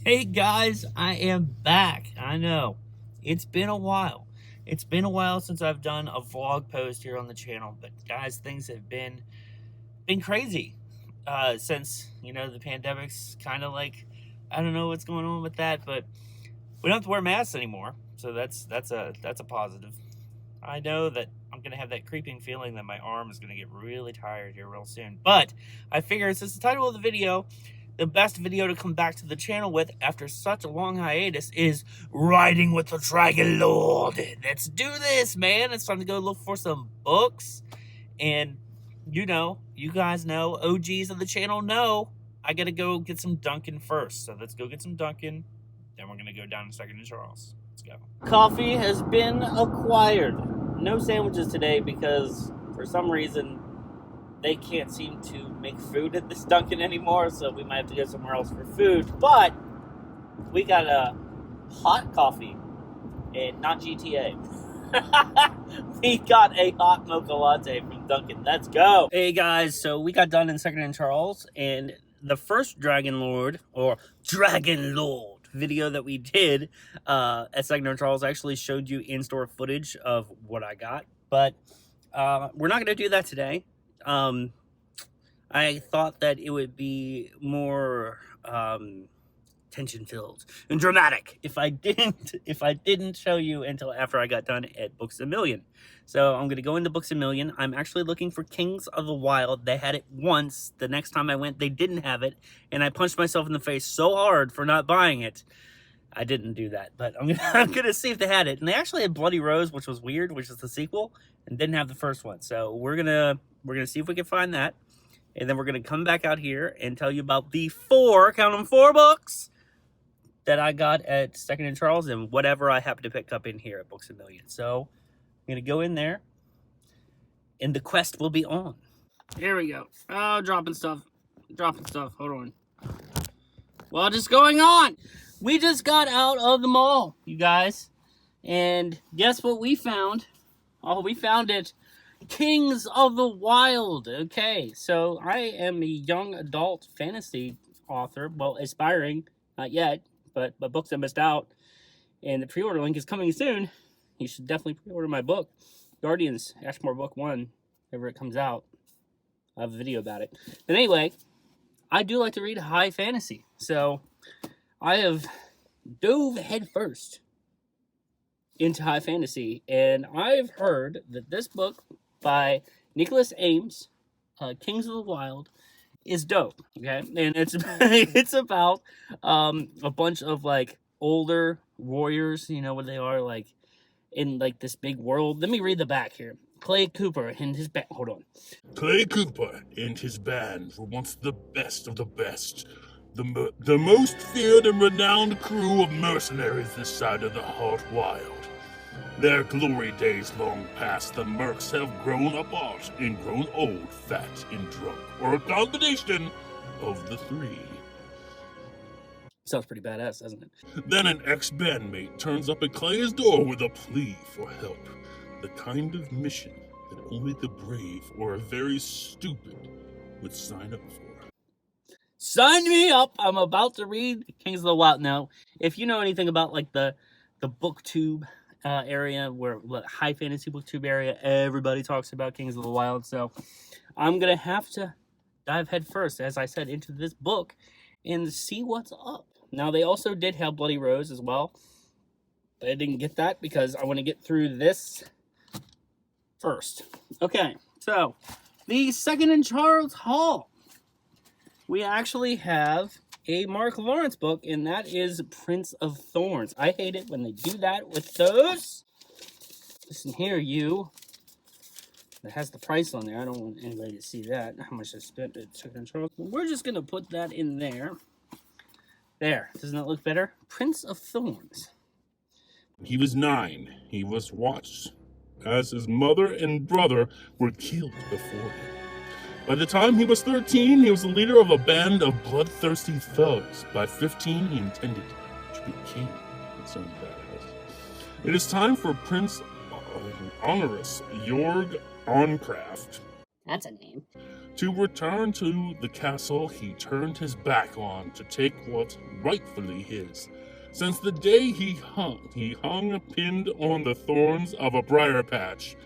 Hey guys, I am back. I know, it's been a while. It's been a while since I've done a vlog post here on the channel, but guys, things have been crazy. Since, the pandemic's kind of like, I don't know what's going on with that, but we don't have to wear masks anymore. So that's a positive. I know that I'm going to have that creeping feeling that my arm is going to get really tired here real soon. But I figure, since the title of the video, the best video to come back to the channel with after such a long hiatus is Riding with the Dragon Lord. Let's do this, man. It's time to go look for some books. And, you guys know, OGs of the channel know, I got to go get some Dunkin' first. So let's go get some Dunkin'. Then we're going to go down to Second and Charles. Let's go. Coffee has been acquired. No sandwiches today because, for some reason, they can't seem to make food at this Dunkin' anymore, so we might have to go somewhere else for food. But we got a hot coffee, and not GTA. We got a hot mocha latte from Dunkin'. Let's go. Hey guys, so we got done in Second and Charles, and the first Dragon Lord video that we did at Second and Charles actually showed you in-store footage of what I got, but we're not going to do that today. I thought that it would be more tension-filled and dramatic if I didn't show you until after I got done at Books A Million. So I'm gonna go into Books A Million. I'm actually looking for Kings of the Wild. They had it once. The next time I went, they didn't have it, and I punched myself in the face so hard for not buying it. I didn't do that, but I'm gonna see if they had it. And they actually had Bloody Rose, which was weird, which is the sequel, and didn't have the first one. So we're gonna see if we can find that, and then we're gonna come back out here and tell you about the four books that I got at Second and Charles and whatever I happen to pick up in here at Books A Million. So I'm gonna go in there, and the quest will be on. Here we go. Oh, dropping stuff. Hold on. Well, just going on. We just got out of the mall, you guys, and guess what we found? Oh, we found it. Kings of the Wild. Okay, so I am a young adult fantasy author. Well, aspiring. Not yet, but books I missed out. And the pre-order link is coming soon. You should definitely pre-order my book, Guardians, Ashmore Book 1, whenever it comes out. I have a video about it. But anyway, I do like to read high fantasy. So I have dove headfirst into high fantasy. And I've heard that this book by Nicholas Ames, Kings of the Wild, is dope. Okay, and it's about a bunch of like older warriors. You know what they are, like in like this big world. Let me read the back here. Clay Cooper and his band. Hold on. Clay Cooper and his band were once the best of the best. The most feared and renowned crew of mercenaries this side of the Hard Wild. Their glory days long past, the mercs have grown apart and grown old, fat, and drunk, or a combination of the three. Sounds pretty badass, doesn't it? Then an ex-bandmate turns up at Clay's door with a plea for help. The kind of mission that only the brave or a very stupid would sign up for. Sign me up! I'm about to read Kings of the Wild. Now, if you know anything about like the booktube area, where high fantasy booktube area, everybody talks about Kings of the Wild. So I'm gonna have to dive head first, as I said, into this book and see what's up. Now, they also did have Bloody Rose as well, but I didn't get that because I want to get through this first. Okay, so the Second and Charles Hall. We actually have a Mark Lawrence book, and that is Prince of Thorns. I hate it when they do that with those. Listen here, you. It has the price on there. I don't want anybody to see that, how much I spent at Second and Charles. We're just going to put that in there. There. Doesn't that look better? Prince of Thorns. He was 9. He was watched as his mother and brother were killed before him. By the time he was 13, he was the leader of a band of bloodthirsty thugs. By 15, he intended to be king. That sounds badass. It is time for Prince Honorus Jorg Oncraft That's a name. To return to the castle he turned his back on to take what rightfully his. Since the day he hung pinned on the thorns of a briar patch,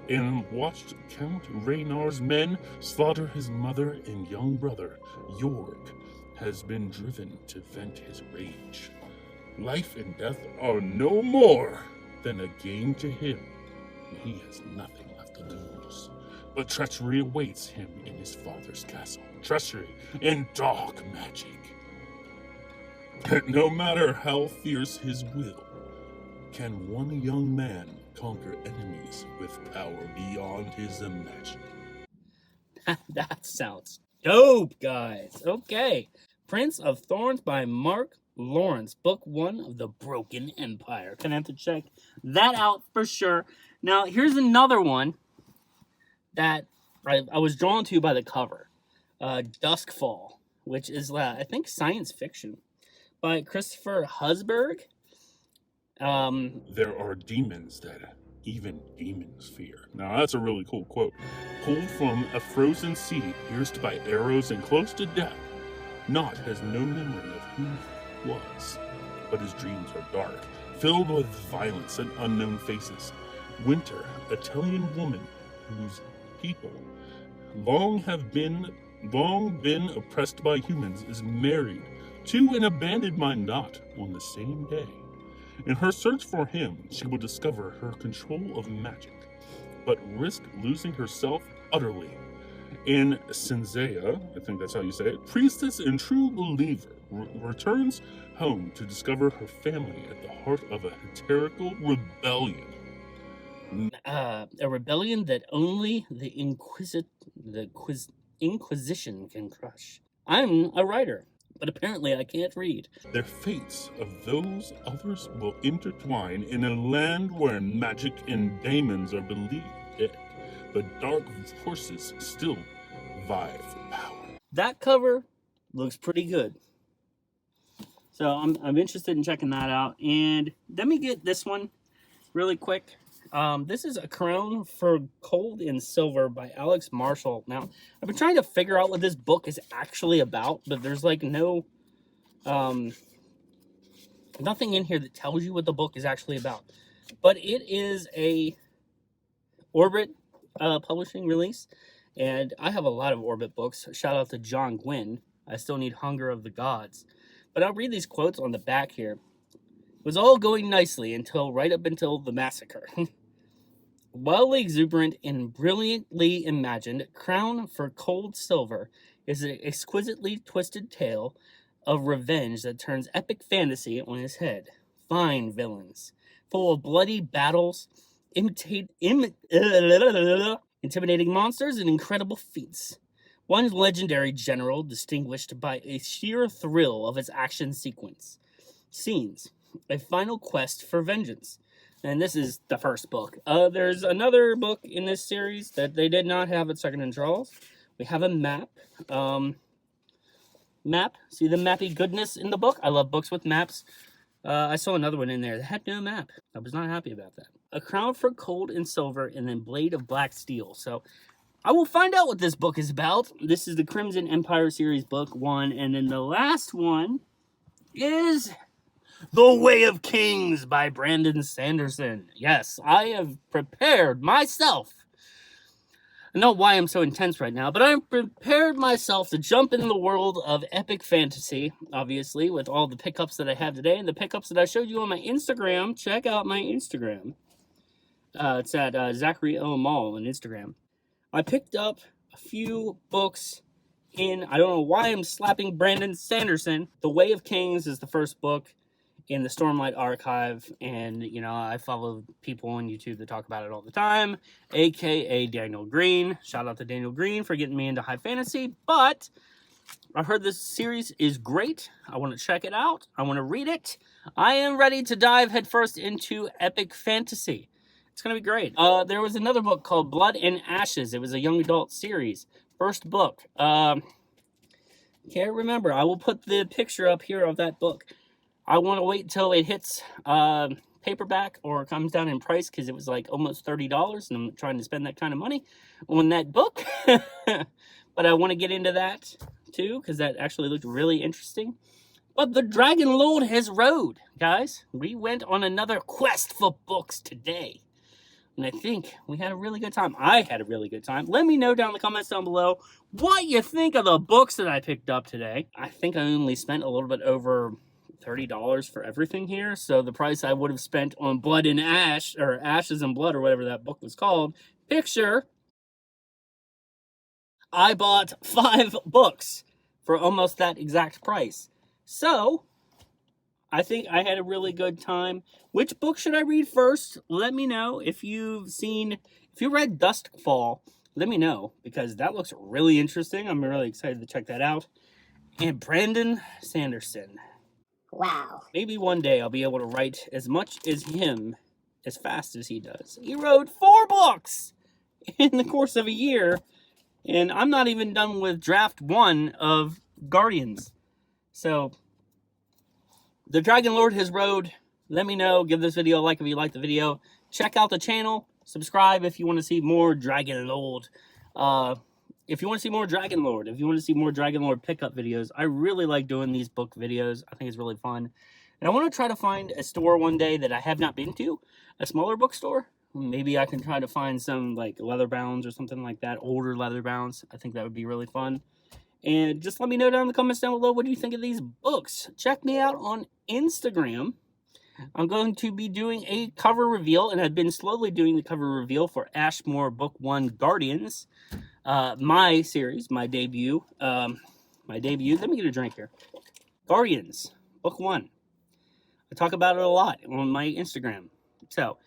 and watched Count Raynar's men slaughter his mother and young brother, York, has been driven to vent his rage. Life and death are no more than a game to him, and he has nothing left to lose. But treachery awaits him in his father's castle. Treachery and dark magic. No matter how fierce his will, can one young man conquer enemies with power beyond his imagining. That sounds dope, guys. Okay. Prince of Thorns by Mark Lawrence, book 1 of the Broken Empire. Gonna have to check that out for sure. Now, here's another one that I was drawn to by the cover. Duskfall, which is, I think, science fiction by Christopher Husberg. There are demons that even demons fear. Now, that's a really cool quote. Pulled from a frozen sea, pierced by arrows and close to death, Nott has no memory of who he was, but his dreams are dark, filled with violence and unknown faces. Winter, a Italian woman whose people long been oppressed by humans, is married to an abandoned by Nott on the same day. In her search for him, she will discover her control of magic, but risk losing herself utterly. And Cinzia, I think that's how you say it, priestess and true believer, returns home to discover her family at the heart of a hysterical rebellion. A rebellion that only the Inquisition can crush. I'm a writer, but apparently I can't read. Their fates of those others will intertwine in a land where magic and demons are believed dead, but dark forces still vie for power. That cover looks pretty good. So I'm interested in checking that out. And let me get this one really quick. This is A Crown for Gold and Silver by Alex Marshall. Now, I've been trying to figure out what this book is actually about, but there's like no, nothing in here that tells you what the book is actually about. But it is a Orbit publishing release, and I have a lot of Orbit books. Shout out to John Gwynn. I still need Hunger of the Gods. But I'll read these quotes on the back here. It was all going nicely right up until the massacre. Wildly exuberant and brilliantly imagined, Crown for Cold Silver is an exquisitely twisted tale of revenge that turns epic fantasy on its head. Fine villains, full of bloody battles, intimidating monsters, and incredible feats. One legendary general distinguished by a sheer thrill of its action scenes. A final quest for vengeance. And this is the first book. There's another book in this series that they did not have at Second and Charles. We have a map. See the mappy goodness in the book? I love books with maps. I saw another one in there that had no map. I was not happy about that. A Crown for Gold and Silver, and then Blade of Black Steel. So I will find out what this book is about. This is the Crimson Empire series, book 1. And then the last one is The Way of Kings by Brandon Sanderson. Yes, I have prepared myself. I don't know why I'm so intense right now, but I've prepared myself to jump into the world of epic fantasy, obviously, with all the pickups that I have today and the pickups that I showed you on my Instagram. Check out my Instagram. It's at Zachary L. Mall on Instagram. I picked up a few books I don't know why I'm slapping Brandon Sanderson. The Way of Kings is the first book in the Stormlight Archive, and I follow people on YouTube that talk about it all the time, aka Daniel Green. Shout out to Daniel Green for getting me into high fantasy. But I've heard this series is great. I want to check it out. I want to read it. I am ready to dive headfirst into epic fantasy. It's gonna be great. There was another book called Blood and Ashes. It was a young adult series. First book. Can't remember. I will put the picture up here of that book. I want to wait until it hits paperback or comes down in price, because it was like almost $30, and I'm trying to spend that kind of money on that book. but I want to get into that too, because that actually looked really interesting. But the Dragon Lord has rode, guys. We went on another quest for books today. And I think we had a really good time. I had a really good time. Let me know down in the comments down below what you think of the books that I picked up today. I think I only spent a little bit over $30 for everything here. So the price I would have spent on Blood and Ash, or Ashes and Blood, or whatever that book was called, picture, I bought 5 books for almost that exact price. So I think I had a really good time. Which book should I read first? Let me know. If you read Duskfall, let me know, because that looks really interesting. I'm really excited to check that out. And Brandon Sanderson. Wow. Maybe one day I'll be able to write as much as him as fast as he does. He wrote 4 books in the course of a year, and I'm not even done with draft 1 of Guardians. So the Dragon Lord has rode. Let me know. Give this video a like if you like the video. Check out the channel. Subscribe if you want to see more Dragon Lord. If you want to see more Dragon Lord, if you want to see more Dragon Lord pickup videos, I really like doing these book videos. I think it's really fun. And I want to try to find a store one day that I have not been to, a smaller bookstore. Maybe I can try to find some like leather bounds or something like that, older leather bounds. I think that would be really fun. And just let me know down in the comments down below, what do you think of these books? Check me out on Instagram. I'm going to be doing a cover reveal, and I've been slowly doing the cover reveal for Ashmore Book 1 Guardians. My series, my debut. Let me get a drink here. Guardians, Book 1. I talk about it a lot on my Instagram. So,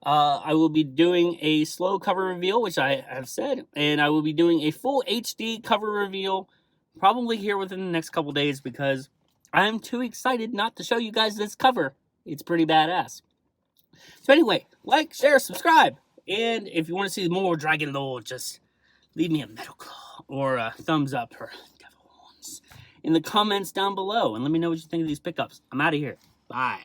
I will be doing a slow cover reveal, which I have said, and I will be doing a full HD cover reveal probably here within the next couple days, because I'm too excited not to show you guys this cover. It's pretty badass. So anyway, like, share, subscribe, and if you want to see more Dragon Lord, just leave me a metal claw or a thumbs up or devil horns in the comments down below, and let me know what you think of these pickups. I'm out of here. Bye.